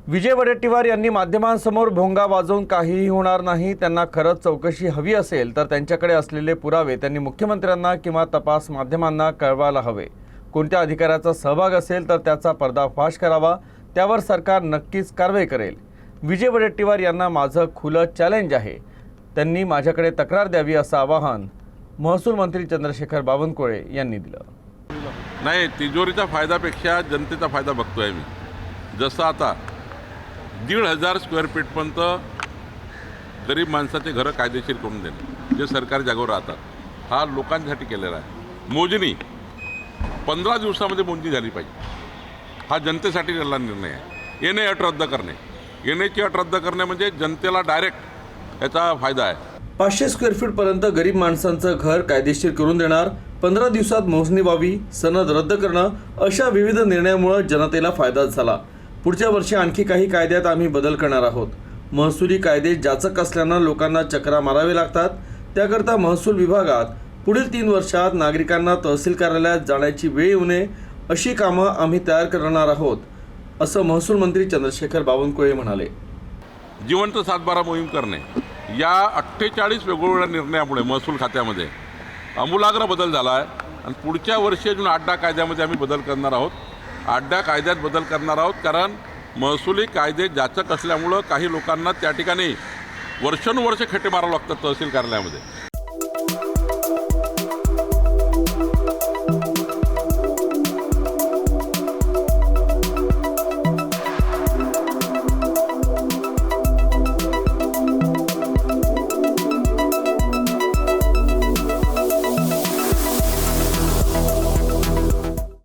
विजय वडेट्टीवार यांनी माध्यमांसमोर भोंगा वाजवून काहीही होणार नाही, त्यांना खरंच चौकशी हवी असेल तर त्यांच्याकडे असलेले पुरावे त्यांनी मुख्यमंत्र्यांना किंवा तपास माध्यमांना कळवायला हवे। कोणत्या अधिकाऱ्याचा सहभाग असेल तर त्याचा पर्दाफाश करावा, त्यावर सरकार नक्कीच कारवाई करेल। विजय वडेट्टीवार यांना माझं खुलं चॅलेंज आहे, त्यांनी माझ्याकडे तक्रार द्यावी असं आवाहन महसूल मंत्री चंद्रशेखर बावनकुळे यांनी दिलं। नाही, तिजोरीचा फायदापेक्षा जनतेचा फायदा बघतोय मी। जसं आता 1,500 स्क्वेअर फीटपर्यंत गरीब माणसाचे घरं कायदेशीर करून देणे, जे सरकारी जागेवर राहतात, हा लोकांसाठी केलेला आहे। मोजणी 15 दिवसामध्ये मोजणी झाली पाहिजे, हा जनतेसाठी केलेला निर्णय आहे। एनए अट रद्द करणे, एनएची अट रद्द करणे म्हणजे जनतेला डायरेक्ट याचा फायदा आहे। 500 स्क्वेअर फीट पर्यंत गरीब माणसांचं घर कायदेशीर करून देणार, 15 दिवसात मोजणी व्हावी, सनद रद्द करणं, अशा विविध निर्णयामुळे जनतेला फायदा झाला। पुढच्या वर्षी आणखी काही कायद्यात आम्ही बदल करणार आहोत। महसुली कायदे जाचक असल्यानं लोकांना चक्रा मारावे लागतात, त्याकरता महसूल विभागात पुढील 3 वर्षात नागरिकांना तहसील कार्यालयात जाण्याची वेळ येऊ नये अशी कामं आम्ही तयार करणार आहोत, असं महसूल मंत्री चंद्रशेखर बावनकुळे म्हणाले। जिवंत सातबारा मोहीम करणे, या 48 वेगवेगळ्या निर्णयामुळे महसूल खात्यामध्ये आमूलाग्र बदल झाला आहे आणि पुढच्या वर्षी अजून 8 कायद्यामध्ये आम्ही बदल करणार आहोत। 8 कायद्यात बदल करणार आहोत, कारण महसुली कायदे जाचक असल्यामुळं काही लोकांना त्या ठिकाणी वर्षानुवर्ष खेटे मारावं लागतात तहसील कार्यालयामध्ये।